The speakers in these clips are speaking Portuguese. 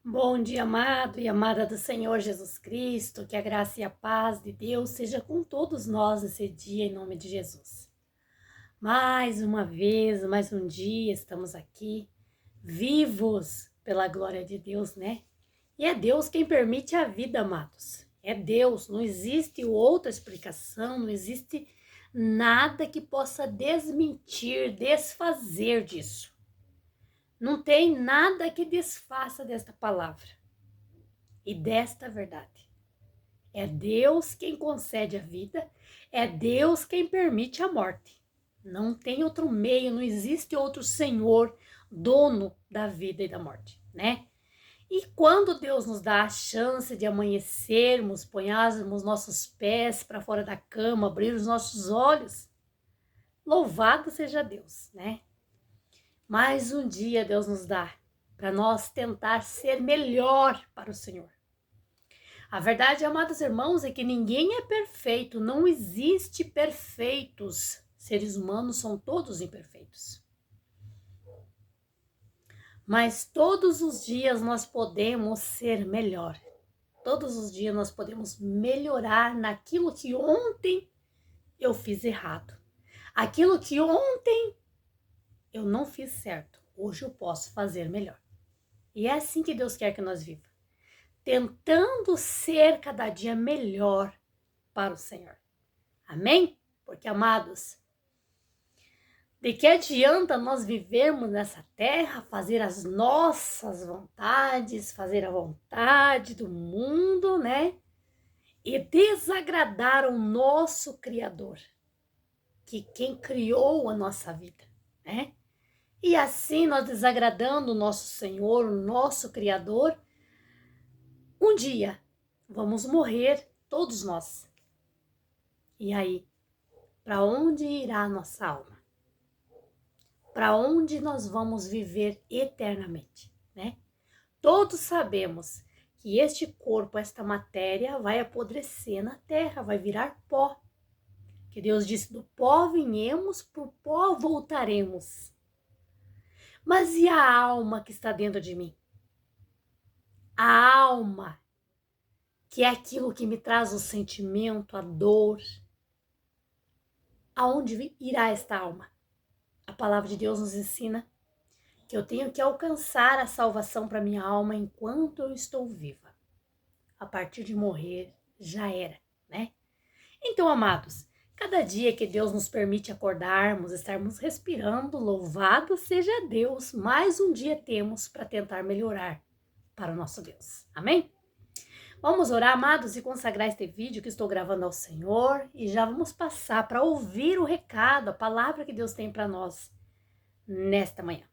Bom dia, amado e amada do Senhor Jesus Cristo, que a graça e a paz de Deus seja com todos nós nesse dia, em nome de Jesus. Mais uma vez, mais um dia, estamos aqui, vivos pela glória de Deus, né? E é Deus quem permite a vida, amados. É Deus, não existe outra explicação, não existe nada que possa desmentir, desfazer disso. Não tem nada que desfaça desta palavra e desta verdade. É Deus quem concede a vida, é Deus quem permite a morte. Não tem outro meio, não existe outro Senhor, dono da vida e da morte, né? E quando Deus nos dá a chance de amanhecermos, ponharmos nossos pés para fora da cama, abrir os nossos olhos, louvado seja Deus, né? Mais um dia Deus nos dá para nós tentar ser melhor para o Senhor. A verdade, amados irmãos, é que ninguém é perfeito, não existe perfeitos. Seres humanos são todos imperfeitos. Mas todos os dias nós podemos ser melhor. Todos os dias nós podemos melhorar naquilo que ontem eu fiz errado. Aquilo que ontem eu não fiz certo, hoje eu posso fazer melhor. E é assim que Deus quer que nós vivamos, tentando ser cada dia melhor para o Senhor. Amém? Porque, amados, de que adianta nós vivermos nessa terra, fazer as nossas vontades, fazer a vontade do mundo, né? E desagradar o nosso Criador, que quem criou a nossa vida, né? E assim nós desagradando o nosso Senhor, o nosso Criador, um dia vamos morrer, todos nós. E aí, para onde irá a nossa alma? Para onde nós vamos viver eternamente, né? Todos sabemos que este corpo, esta matéria, vai apodrecer na terra, vai virar pó. Que Deus disse: do pó viemos, por pó voltaremos. Mas e a alma que está dentro de mim? A alma, que é aquilo que me traz o sentimento, a dor. Aonde irá esta alma? A palavra de Deus nos ensina que eu tenho que alcançar a salvação para minha alma enquanto eu estou viva. A partir de morrer, já era, né? Então, amados, cada dia que Deus nos permite acordarmos, estarmos respirando, louvado seja Deus, mais um dia temos para tentar melhorar para o nosso Deus. Amém? Vamos orar, amados, e consagrar este vídeo que estou gravando ao Senhor e já vamos passar para ouvir o recado, a palavra que Deus tem para nós nesta manhã.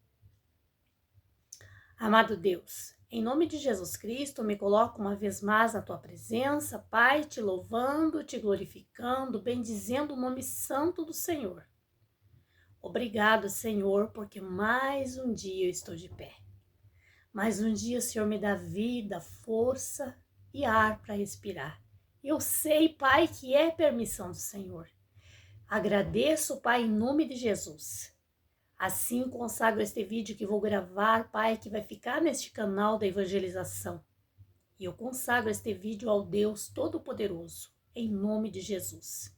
Amado Deus, em nome de Jesus Cristo, me coloco uma vez mais na tua presença, Pai, te louvando, te glorificando, bendizendo o nome santo do Senhor. Obrigado, Senhor, porque mais um dia eu estou de pé. Mais um dia o Senhor me dá vida, força e ar para respirar. Eu sei, Pai, que é permissão do Senhor. Agradeço, Pai, em nome de Jesus. Assim consagro este vídeo que vou gravar, Pai, que vai ficar neste canal da evangelização. E eu consagro este vídeo ao Deus Todo-Poderoso, em nome de Jesus.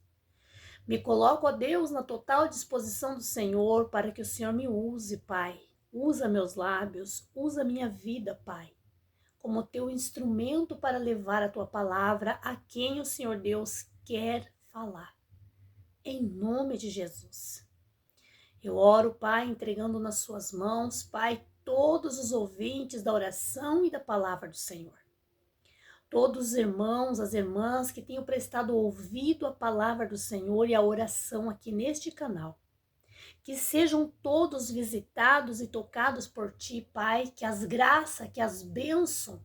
Me coloco, ó Deus, na total disposição do Senhor para que o Senhor me use, Pai. Usa meus lábios, usa minha vida, Pai, como teu instrumento para levar a tua palavra a quem o Senhor Deus quer falar. Em nome de Jesus. Eu oro, Pai, entregando nas suas mãos, Pai, todos os ouvintes da oração e da palavra do Senhor. Todos os irmãos, as irmãs que tenham prestado ouvido à palavra do Senhor e à oração aqui neste canal. Que sejam todos visitados e tocados por Ti, Pai, que as graças, que as bênçãos,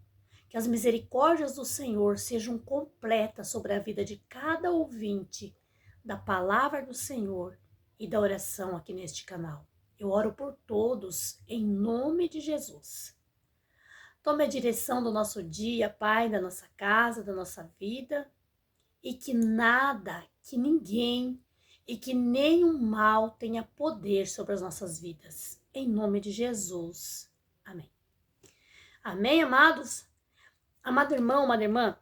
que as misericórdias do Senhor sejam completas sobre a vida de cada ouvinte da palavra do Senhor e da oração aqui neste canal. Eu oro por todos, em nome de Jesus. Tome a direção do nosso dia, Pai, da nossa casa, da nossa vida, e que nada, que ninguém e que nenhum mal tenha poder sobre as nossas vidas. Em nome de Jesus. Amém. Amém, amados? Amado irmão, amada irmã,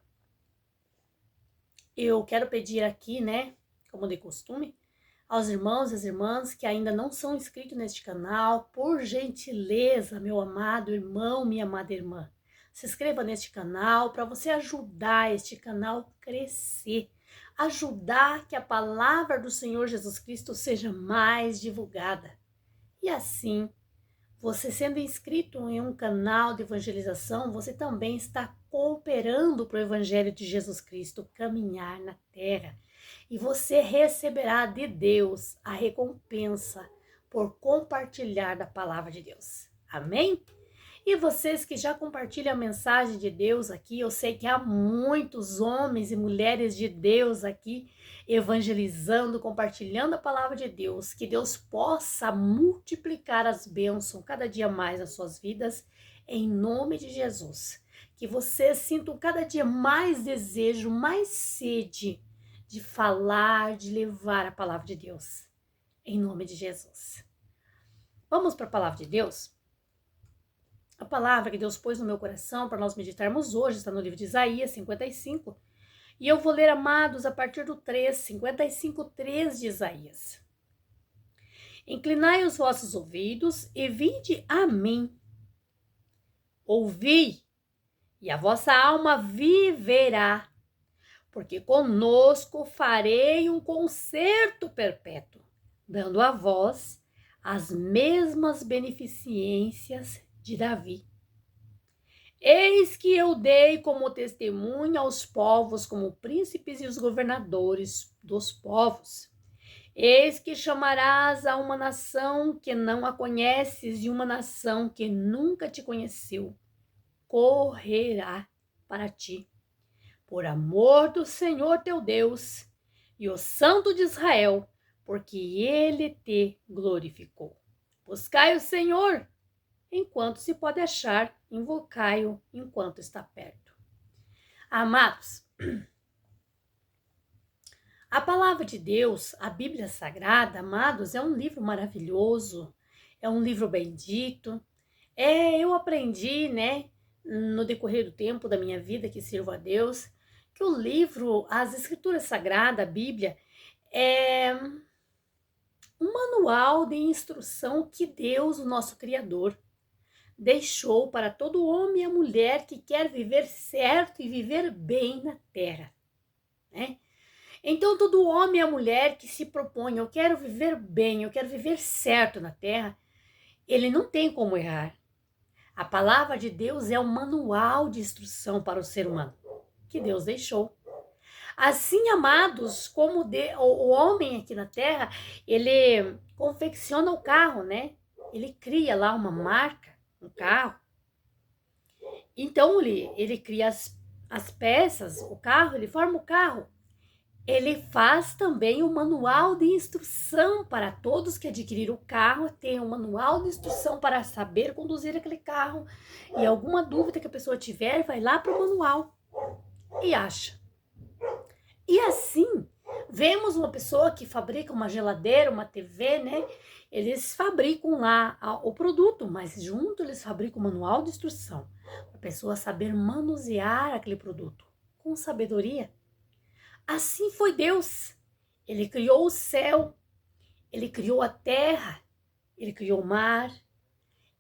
eu quero pedir aqui, né, como de costume, aos irmãos e às irmãs que ainda não são inscritos neste canal, por gentileza, meu amado irmão, minha amada irmã, se inscreva neste canal para você ajudar este canal a crescer, ajudar que a palavra do Senhor Jesus Cristo seja mais divulgada. E assim, você sendo inscrito em um canal de evangelização, você também está cooperando para o Evangelho de Jesus Cristo caminhar na terra. E você receberá de Deus a recompensa por compartilhar da palavra de Deus. Amém? E vocês que já compartilham a mensagem de Deus aqui, eu sei que há muitos homens e mulheres de Deus aqui evangelizando, compartilhando a palavra de Deus, que Deus possa multiplicar as bênçãos cada dia mais nas suas vidas, em nome de Jesus. Que vocês sintam cada dia mais desejo, mais sede de falar, de levar a palavra de Deus, em nome de Jesus. Vamos para a palavra de Deus? A palavra que Deus pôs no meu coração para nós meditarmos hoje está no livro de Isaías 55. E eu vou ler, amados, a partir do 3, 55, 3 de Isaías. Inclinai os vossos ouvidos e vinde a mim. Ouvi, e a vossa alma viverá, porque conosco farei um concerto perpétuo, dando a vós as mesmas beneficências de Davi. Eis que eu dei como testemunha aos povos, como príncipes e os governadores dos povos. Eis que chamarás a uma nação que não a conheces e uma nação que nunca te conheceu. Correrá para ti, por amor do Senhor teu Deus e o Santo de Israel, porque ele te glorificou. Buscai o Senhor enquanto se pode achar, invocai-o enquanto está perto. Amados, a palavra de Deus, a Bíblia Sagrada, amados, é um livro maravilhoso, é um livro bendito. Eu aprendi, né, no decorrer do tempo da minha vida que sirvo a Deus, que o livro, as Escrituras Sagradas, a Bíblia, é um manual de instrução que Deus, o nosso Criador, deixou para todo homem e a mulher que quer viver certo e viver bem na terra, né? Então, todo homem e a mulher que se propõe, eu quero viver bem, eu quero viver certo na terra, ele não tem como errar. A palavra de Deus é um manual de instrução para o ser humano, que Deus deixou. Assim, amados, como o homem aqui na terra, ele confecciona o carro, né? Ele cria lá uma marca, um carro. Então, ele cria as peças, o carro, ele forma o carro. Ele faz também o manual de instrução para todos que adquiriram o carro, tem um manual de instrução para saber conduzir aquele carro. E alguma dúvida que a pessoa tiver, vai lá para o manual e acha. E assim, vemos uma pessoa que fabrica uma geladeira, uma TV, né? Eles fabricam lá o produto, mas junto eles fabricam o manual de instrução, para a pessoa saber manusear aquele produto com sabedoria. Assim foi Deus. Ele criou o céu, ele criou a terra, ele criou o mar,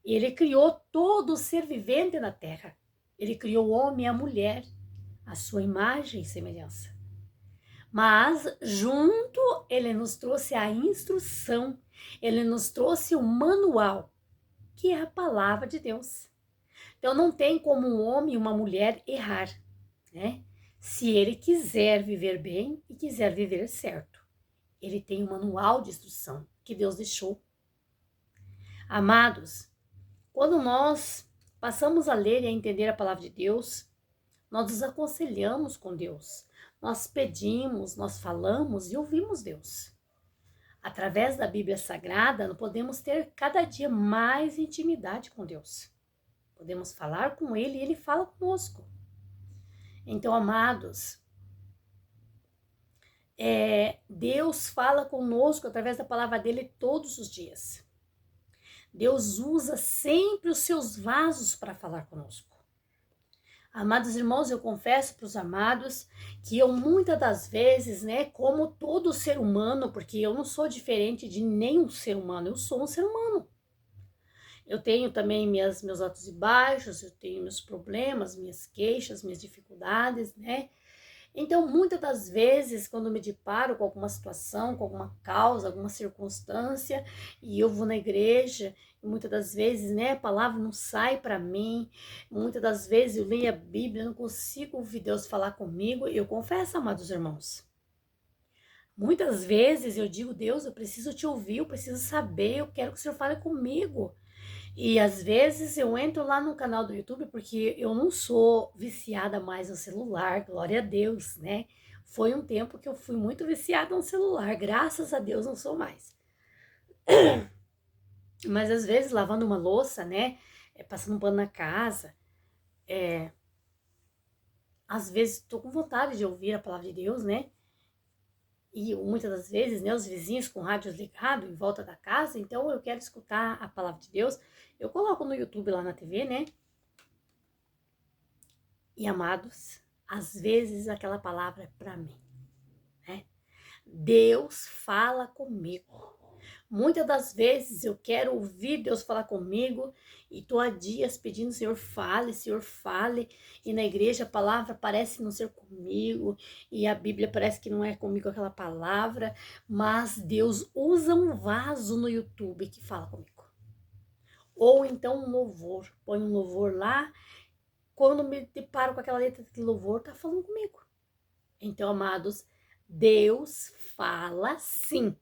ele criou todo ser vivente na terra. Ele criou o homem e a mulher, a sua imagem e semelhança. Mas junto ele nos trouxe a instrução, ele nos trouxe o manual, que é a palavra de Deus. Então não tem como um homem e uma mulher errar, né? Se ele quiser viver bem e quiser viver certo. Ele tem um manual de instrução que Deus deixou. Amados, quando nós passamos a ler e a entender a palavra de Deus, nós nos aconselhamos com Deus. Nós pedimos, nós falamos e ouvimos Deus. Através da Bíblia Sagrada, nós podemos ter cada dia mais intimidade com Deus. Podemos falar com Ele e Ele fala conosco. Então, amados, Deus fala conosco através da palavra dele todos os dias. Deus usa sempre os seus vasos para falar conosco. Amados irmãos, eu confesso para os amados que eu muitas das vezes, né, como todo ser humano, porque eu não sou diferente de nenhum ser humano, eu sou um ser humano. Eu tenho também meus altos e baixos, eu tenho meus problemas, minhas queixas, minhas dificuldades, né? Então, muitas das vezes, quando eu me deparo com alguma situação, com alguma causa, alguma circunstância, e eu vou na igreja, e muitas das vezes, né, a palavra não sai para mim, muitas das vezes eu leio a Bíblia, não consigo ouvir Deus falar comigo, eu confesso, amados irmãos. Muitas vezes eu digo, Deus, eu preciso te ouvir, eu preciso saber, eu quero que o Senhor fale comigo. E às vezes eu entro lá no canal do YouTube porque eu não sou viciada mais no celular, glória a Deus, né? Foi um tempo que eu fui muito viciada no celular, graças a Deus não sou mais. Mas às vezes lavando uma louça, né? Passando um pano na casa, às vezes tô com vontade de ouvir a palavra de Deus, né? E muitas das vezes, né, os vizinhos com rádios ligados em volta da casa, então eu quero escutar a palavra de Deus. Eu coloco no YouTube lá na TV, né? E amados, às vezes aquela palavra é para mim, né? Deus fala comigo. Muitas das vezes eu quero ouvir Deus falar comigo e tô há dias pedindo, Senhor, fale. E na igreja a palavra parece não ser comigo e a Bíblia parece que não é comigo aquela palavra, mas Deus usa um vaso no YouTube que fala comigo. Ou então um louvor, põe um louvor lá, quando me deparo com aquela letra de louvor, tá falando comigo. Então, amados, Deus fala sim.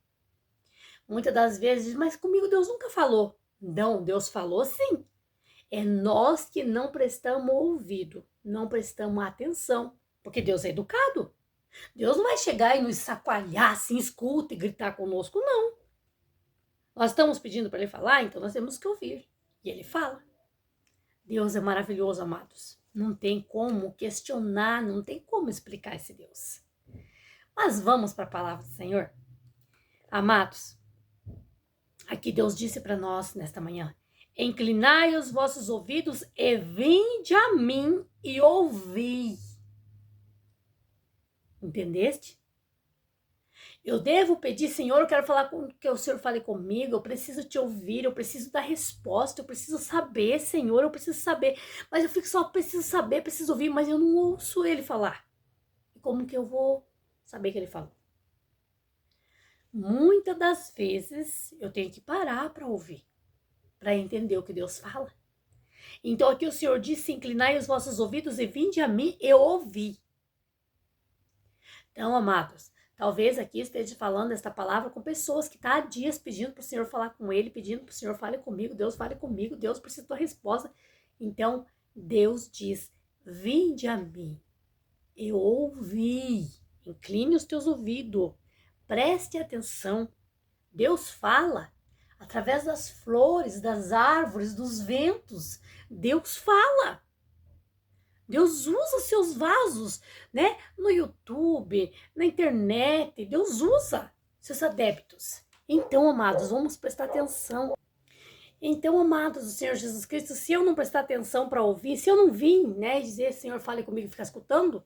Muitas das vezes, mas comigo Deus nunca falou. Não, Deus falou sim. É nós que não prestamos ouvido, não prestamos atenção, porque Deus é educado. Deus não vai chegar e nos sacoalhar assim, escuta e gritar conosco, não. Nós estamos pedindo para ele falar, então nós temos que ouvir. E ele fala. Deus é maravilhoso, amados. Não tem como questionar, não tem como explicar esse Deus. Mas vamos para a palavra do Senhor. Amados, aqui Deus disse para nós nesta manhã: inclinai os vossos ouvidos e vinde a mim e ouvi. Entendeste? Eu devo pedir, Senhor, eu quero falar com que o Senhor fale comigo, eu preciso te ouvir, eu preciso dar resposta, eu preciso saber, Senhor, eu preciso saber. Mas eu fico só, preciso saber, preciso ouvir, mas eu não ouço ele falar. E como que eu vou saber que ele falou? Muitas das vezes eu tenho que parar para ouvir, para entender o que Deus fala. Então aqui o Senhor disse, inclinai os vossos ouvidos e vinde a mim, eu ouvi. Então, amados, talvez aqui esteja falando esta palavra com pessoas que estão há dias pedindo para o Senhor falar com ele, pedindo para o Senhor fale comigo, Deus fale comigo, Deus precisa da resposta. Então, Deus diz, vinde a mim, eu ouvi, incline os teus ouvidos, preste atenção. Deus fala através das flores, das árvores, dos ventos. Deus fala. Deus usa seus vasos, né? No YouTube, na internet. Deus usa seus adeptos. Então, amados, vamos prestar atenção. Então, amados do Senhor Jesus Cristo, se eu não prestar atenção para ouvir, se eu não vim, né, dizer, Senhor, fale comigo e ficar escutando,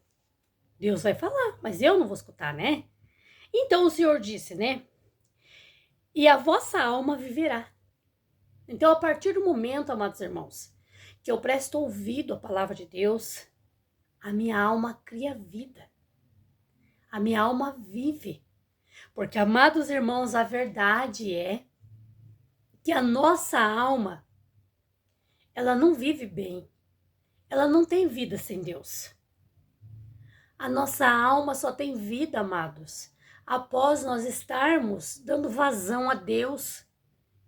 Deus vai falar, mas eu não vou escutar, né? Então, o Senhor disse, né? E a vossa alma viverá. Então, a partir do momento, amados irmãos, que eu presto ouvido à palavra de Deus, a minha alma cria vida. A minha alma vive. Porque, amados irmãos, a verdade é que a nossa alma, ela não vive bem. Ela não tem vida sem Deus. A nossa alma só tem vida, amados, após nós estarmos dando vazão a Deus,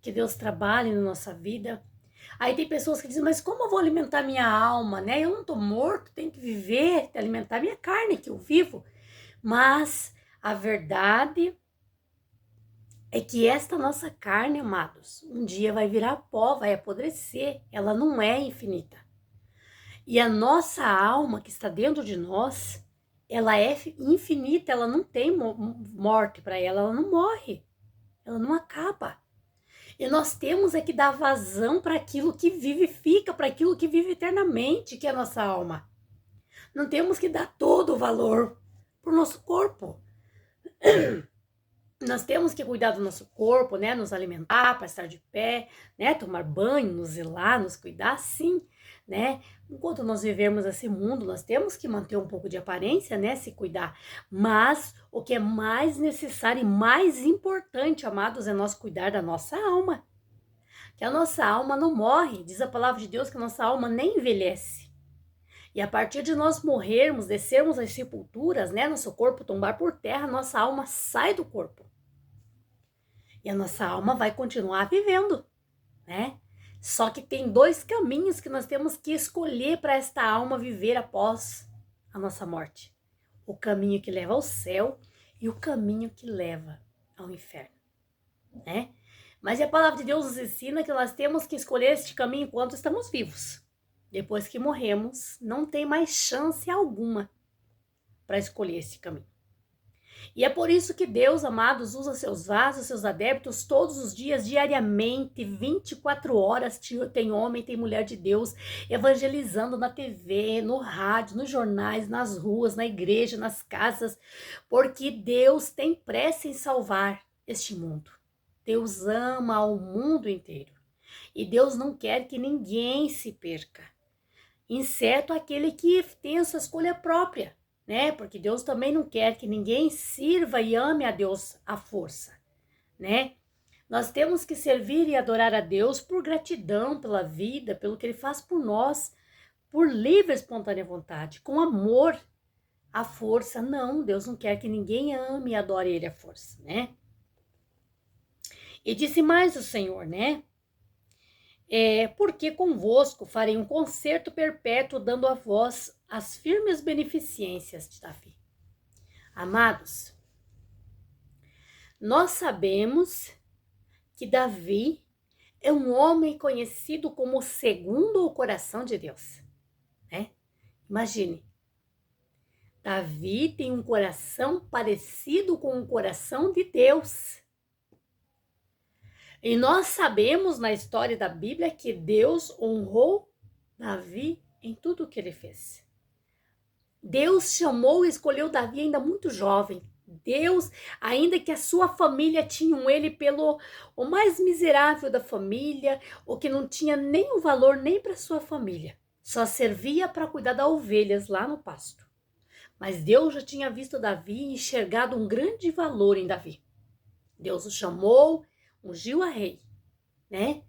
que Deus trabalhe na nossa vida. Aí tem pessoas que dizem, mas como eu vou alimentar minha alma, né? Eu não tô morto, tenho que viver, alimentar minha carne que eu vivo. Mas a verdade é que esta nossa carne, amados, um dia vai virar pó, vai apodrecer. Ela não é infinita. E a nossa alma que está dentro de nós, ela é infinita, ela não tem morte para ela, ela não morre, ela não acaba. E nós temos é que dar vazão para aquilo que vivifica, para aquilo que vive eternamente, que é a nossa alma. Não temos que dar todo o valor para o nosso corpo. Nós temos que cuidar do nosso corpo, né? Nos alimentar para estar de pé, né? Tomar banho, nos zelar, nos cuidar, sim, né? Enquanto nós vivemos esse mundo, nós temos que manter um pouco de aparência, né? Se cuidar. Mas o que é mais necessário e mais importante, amados, é nós cuidar da nossa alma. Que a nossa alma não morre. Diz a palavra de Deus que a nossa alma nem envelhece. E a partir de nós morrermos, descermos às sepulturas, né? Nosso corpo tombar por terra, nossa alma sai do corpo. E a nossa alma vai continuar vivendo, né? Só que tem dois caminhos que nós temos que escolher para esta alma viver após a nossa morte. O caminho que leva ao céu e o caminho que leva ao inferno, né? Mas a palavra de Deus nos ensina que nós temos que escolher este caminho enquanto estamos vivos. Depois que morremos, não tem mais chance alguma para escolher esse caminho. E é por isso que Deus, amados, usa seus vasos, seus adeptos todos os dias, diariamente, 24 horas, tem homem, tem mulher de Deus, evangelizando na TV, no rádio, nos jornais, nas ruas, na igreja, nas casas, porque Deus tem pressa em salvar este mundo. Deus ama o mundo inteiro. E Deus não quer que ninguém se perca, exceto aquele que tem a sua escolha própria, né? Porque Deus também não quer que ninguém sirva e ame a Deus à força, né? Nós temos que servir e adorar a Deus por gratidão pela vida, pelo que Ele faz por nós, por livre e espontânea vontade, com amor à força. Não, Deus não quer que ninguém ame e adore Ele à força, né? E disse mais o Senhor, né? Porque convosco farei um concerto perpétuo, dando a vós as firmes beneficências de Davi. Amados, nós sabemos que Davi é um homem conhecido como segundo o coração de Deus, né? Imagine, Davi tem um coração parecido com o coração de Deus. E nós sabemos na história da Bíblia que Deus honrou Davi em tudo o que ele fez. Deus chamou e escolheu Davi ainda muito jovem. Deus, ainda que a sua família tinham ele pelo o mais miserável da família, o que não tinha nenhum valor nem para sua família. Só servia para cuidar das ovelhas lá no pasto. Mas Deus já tinha visto Davi e enxergado um grande valor em Davi. Deus o chamou, ungiu a rei, né?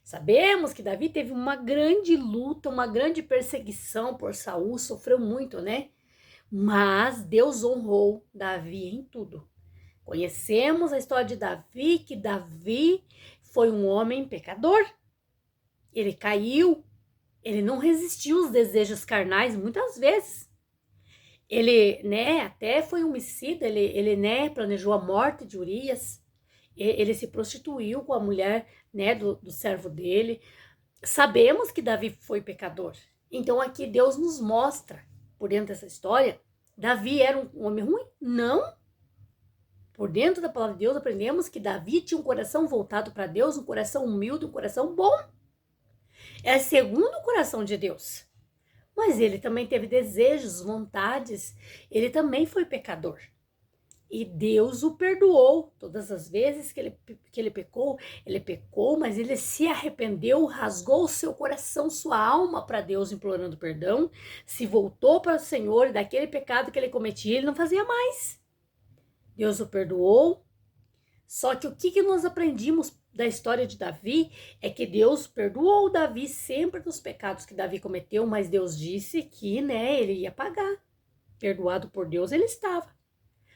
Sabemos que Davi teve uma grande luta, uma grande perseguição por Saul, sofreu muito, né? Mas Deus honrou Davi em tudo. Conhecemos a história de Davi, que Davi foi um homem pecador. Ele caiu, ele não resistiu aos desejos carnais muitas vezes. Ele, né, até foi homicida, ele né, planejou a morte de Urias. Ele se prostituiu com a mulher, né, do servo dele. Sabemos que Davi foi pecador. Então aqui Deus nos mostra, por dentro dessa história, Davi era um homem ruim? Não. Por dentro da palavra de Deus aprendemos que Davi tinha um coração voltado para Deus, um coração humilde, um coração bom. É segundo o coração de Deus. Mas ele também teve desejos, vontades. Ele também foi pecador. E Deus o perdoou todas as vezes que ele pecou, mas ele se arrependeu, rasgou o seu coração, sua alma para Deus, implorando perdão, se voltou para o Senhor e daquele pecado que ele cometia, ele não fazia mais. Deus o perdoou. Só que o que nós aprendimos da história de Davi é que Deus perdoou Davi sempre dos pecados que Davi cometeu, mas Deus disse que, né, ele ia pagar. Perdoado por Deus ele estava.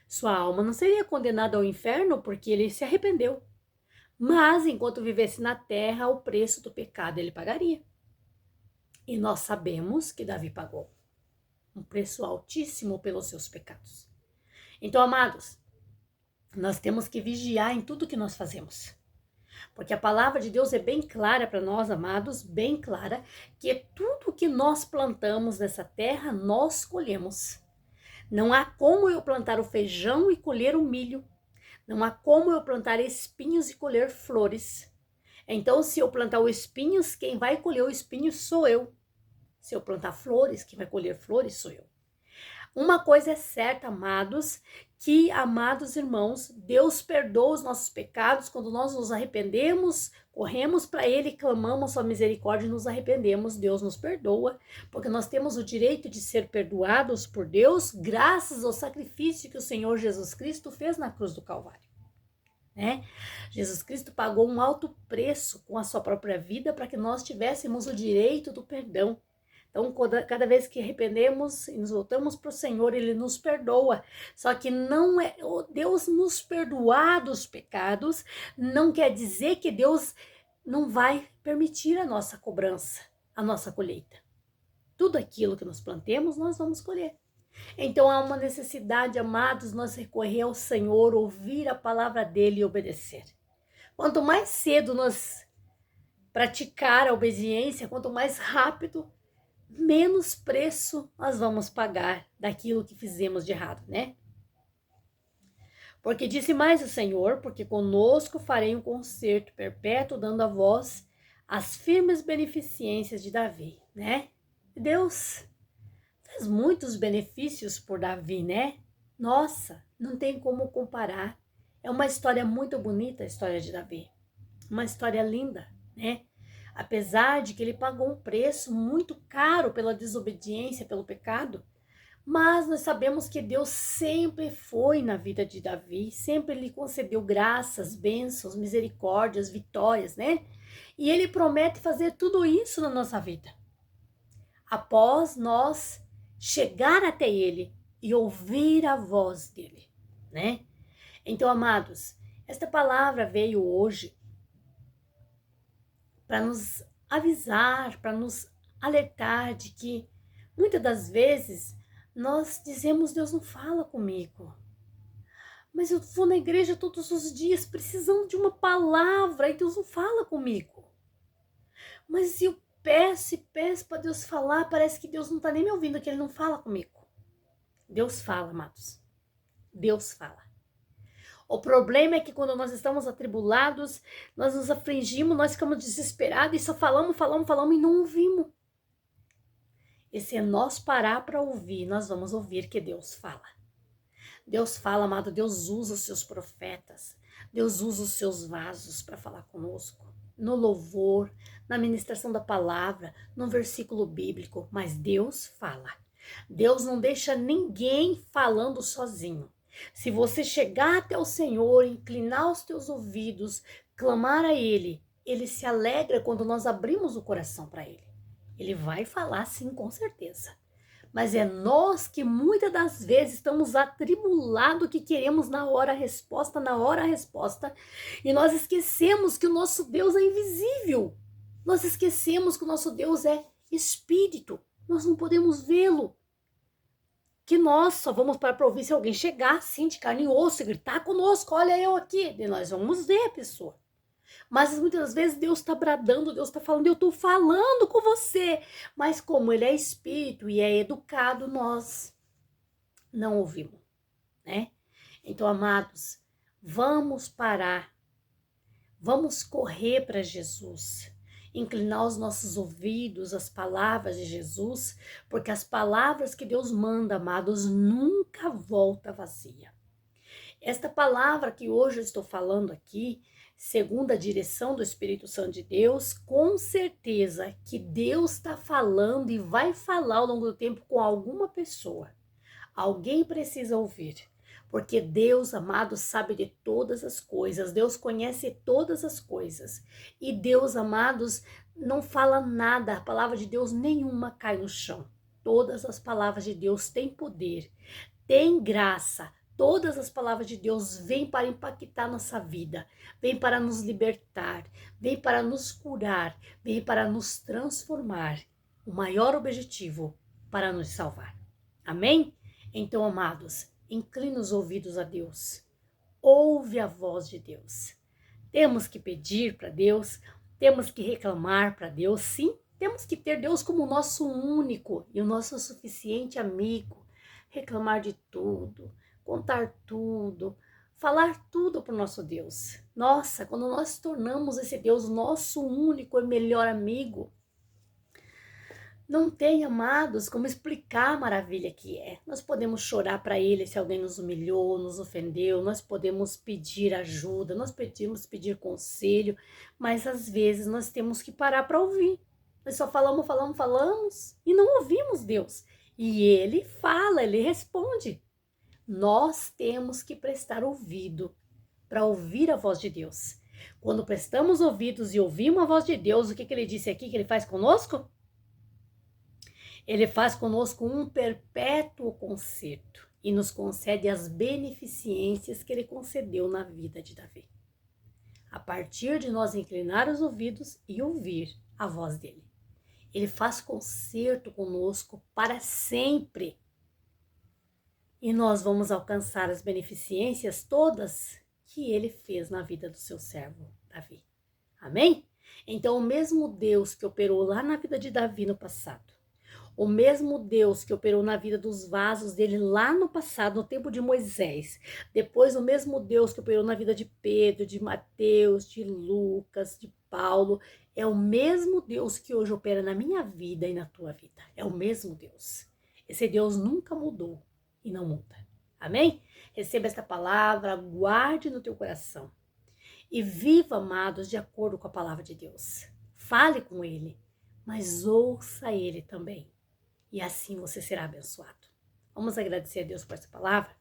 Sua alma não seria condenada ao inferno porque ele se arrependeu. Mas, enquanto vivesse na terra, o preço do pecado ele pagaria. E nós sabemos que Davi pagou um preço altíssimo pelos seus pecados. Então, amados, nós temos que vigiar em tudo que nós fazemos. Porque a palavra de Deus é bem clara para nós, amados, bem clara, que tudo que nós plantamos nessa terra, nós colhemos. Não há como eu plantar o feijão e colher o milho. Não há como eu plantar espinhos e colher flores. Então, se eu plantar os espinhos, quem vai colher o espinho sou eu. Se eu plantar flores, quem vai colher flores sou eu. Uma coisa é certa, amados, que, amados irmãos, Deus perdoa os nossos pecados quando nós nos arrependemos, corremos para Ele, clamamos sua misericórdia e nos arrependemos. Deus nos perdoa, porque nós temos o direito de ser perdoados por Deus, graças ao sacrifício que o Senhor Jesus Cristo fez na cruz do Calvário. Né? Jesus Cristo pagou um alto preço com a sua própria vida para que nós tivéssemos o direito do perdão. Então, cada vez que arrependemos e nos voltamos para o Senhor, Ele nos perdoa. Só que não é Deus nos perdoar dos pecados, não quer dizer que Deus não vai permitir a nossa cobrança, a nossa colheita. Tudo aquilo que nós plantemos, nós vamos colher. Então, há uma necessidade, amados, nós recorrer ao Senhor, ouvir a palavra dEle e obedecer. Quanto mais cedo nós praticar a obediência, quanto mais rápido, menos preço nós vamos pagar daquilo que fizemos de errado, né? Porque disse mais o Senhor, porque conosco farei um concerto perpétuo, dando a vós as firmes beneficências de Davi, né? Deus fez muitos benefícios por Davi, né? Nossa, não tem como comparar. É uma história muito bonita, a história de Davi. Uma história linda, né? Apesar de que ele pagou um preço muito caro pela desobediência, pelo pecado, mas nós sabemos que Deus sempre foi na vida de Davi, sempre lhe concedeu graças, bênçãos, misericórdias, vitórias, né? E ele promete fazer tudo isso na nossa vida. Após nós chegar até ele e ouvir a voz dele, né? Então, amados, esta palavra veio hoje para nos avisar, para nos alertar de que muitas das vezes nós dizemos: Deus não fala comigo. Mas eu vou na igreja todos os dias precisando de uma palavra e Deus não fala comigo. Mas eu peço e peço para Deus falar, parece que Deus não está nem me ouvindo, que Ele não fala comigo. Deus fala, amados. Deus fala. O problema é que quando nós estamos atribulados, nós nos afligimos, nós ficamos desesperados e só falamos e não ouvimos. E se nós parar para ouvir, nós vamos ouvir que Deus fala. Deus fala, amado, Deus usa os seus profetas, Deus usa os seus vasos para falar conosco. No louvor, na ministração da palavra, no versículo bíblico, mas Deus fala. Deus não deixa ninguém falando sozinho. Se você chegar até o Senhor, inclinar os teus ouvidos, clamar a Ele, Ele se alegra quando nós abrimos o coração para Ele. Ele vai falar sim, com certeza. Mas é nós que muitas das vezes estamos atribulados, que queremos na hora a resposta, e nós esquecemos que o nosso Deus é invisível. Nós esquecemos que o nosso Deus é espírito. Nós não podemos vê-lo. Que nós só vamos para ouvir se alguém chegar assim de carne e osso e gritar conosco: olha eu aqui. E nós vamos ver a pessoa. Mas muitas vezes Deus está bradando, Deus está falando: eu estou falando com você. Mas como Ele é espírito e é educado, nós não ouvimos, né? Então, amados, vamos parar. Vamos correr para Jesus. Inclinar os nossos ouvidos às palavras de Jesus, porque as palavras que Deus manda, amados, nunca volta vazia. Esta palavra que hoje eu estou falando aqui, segundo a direção do Espírito Santo de Deus, com certeza que Deus está falando e vai falar ao longo do tempo com alguma pessoa. Alguém precisa ouvir. Porque Deus, amado, sabe de todas as coisas. Deus conhece todas as coisas. E Deus, amados, não fala nada. A palavra de Deus nenhuma cai no chão. Todas as palavras de Deus têm poder, têm graça. Todas as palavras de Deus vêm para impactar nossa vida, vêm para nos libertar, vêm para nos curar, vêm para nos transformar. O maior objetivo, para nos salvar. Amém? Então, amados, inclina os ouvidos a Deus. Ouve a voz de Deus. Temos que pedir para Deus, temos que reclamar para Deus, sim. Temos que ter Deus como o nosso único e o nosso suficiente amigo. Reclamar de tudo, contar tudo, falar tudo para o nosso Deus. Nossa, quando nós tornamos esse Deus nosso único e melhor amigo, não tem, amados, como explicar a maravilha que é. Nós podemos chorar para Ele se alguém nos humilhou, nos ofendeu, nós podemos pedir ajuda, nós podemos pedir conselho, mas às vezes nós temos que parar para ouvir. Nós só falamos e não ouvimos Deus. E Ele fala, Ele responde. Nós temos que prestar ouvido para ouvir a voz de Deus. Quando prestamos ouvidos e ouvimos a voz de Deus, o que Ele disse aqui que Ele faz conosco? Ele faz conosco um perpétuo concerto e nos concede as beneficências que Ele concedeu na vida de Davi. A partir de nós inclinar os ouvidos e ouvir a voz dele. Ele faz concerto conosco para sempre. E nós vamos alcançar as beneficências todas que Ele fez na vida do seu servo Davi. Amém? Então, o mesmo Deus que operou lá na vida de Davi no passado, o mesmo Deus que operou na vida dos vasos dele lá no passado, no tempo de Moisés. Depois, o mesmo Deus que operou na vida de Pedro, de Mateus, de Lucas, de Paulo. É o mesmo Deus que hoje opera na minha vida e na tua vida. É o mesmo Deus. Esse Deus nunca mudou e não muda. Amém? Receba esta palavra, guarde no teu coração. E viva, amados, de acordo com a palavra de Deus. Fale com Ele, mas ouça Ele também. E assim você será abençoado. Vamos agradecer a Deus por essa palavra?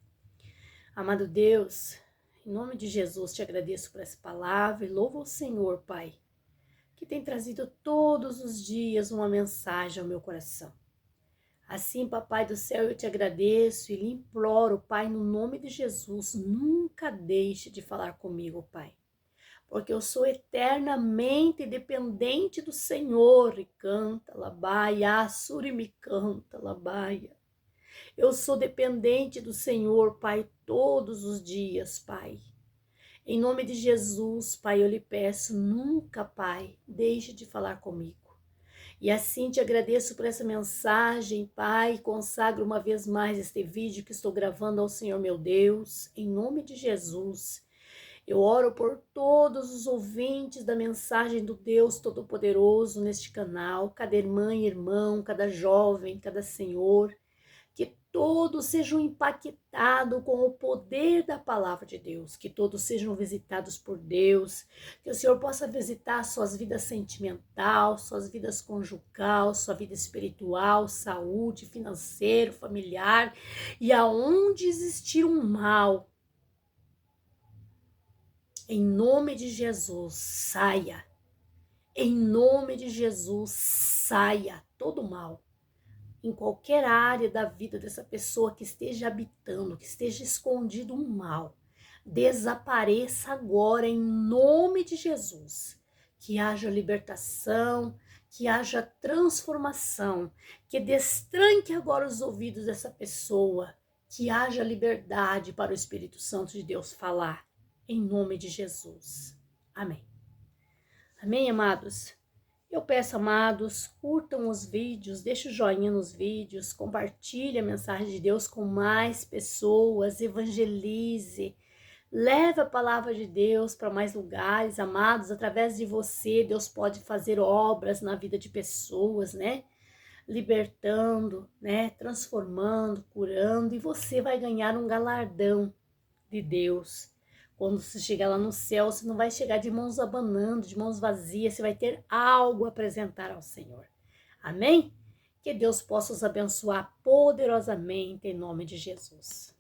Amado Deus, em nome de Jesus, te agradeço por essa palavra e louvo ao Senhor, Pai, que tem trazido todos os dias uma mensagem ao meu coração. Assim, Papai do céu, eu te agradeço e lhe imploro, Pai, no nome de Jesus, nunca deixe de falar comigo, Pai. Porque eu sou eternamente dependente do Senhor. E canta, labaia, assuri me canta, labaia. Eu sou dependente do Senhor, Pai, todos os dias, Pai. Em nome de Jesus, Pai, eu lhe peço, nunca, Pai, deixe de falar comigo. E assim te agradeço por essa mensagem, Pai, consagro uma vez mais este vídeo que estou gravando ao Senhor meu Deus, em nome de Jesus. Eu oro por todos os ouvintes da mensagem do Deus Todo-Poderoso neste canal, cada irmã e irmão, cada jovem, cada senhor, que todos sejam impactados com o poder da palavra de Deus, que todos sejam visitados por Deus, que o Senhor possa visitar suas vidas sentimental, suas vidas conjugal, sua vida espiritual, saúde, financeiro, familiar, e aonde existir um mal, em nome de Jesus, saia. Em nome de Jesus, saia todo mal. Em qualquer área da vida dessa pessoa que esteja habitando, que esteja escondido um mal, desapareça agora em nome de Jesus. Que haja libertação, que haja transformação, que destranque agora os ouvidos dessa pessoa, que haja liberdade para o Espírito Santo de Deus falar. Em nome de Jesus. Amém. Amém, amados? Eu peço, amados, curtam os vídeos, deixem o joinha nos vídeos, compartilhe a mensagem de Deus com mais pessoas, evangelize, leve a palavra de Deus para mais lugares, amados. Através de você, Deus pode fazer obras na vida de pessoas, né? Libertando, né? Transformando, curando, e você vai ganhar um galardão de Deus. Quando você chegar lá no céu, você não vai chegar de mãos abanando, de mãos vazias, você vai ter algo a apresentar ao Senhor. Amém? Que Deus possa os abençoar poderosamente em nome de Jesus.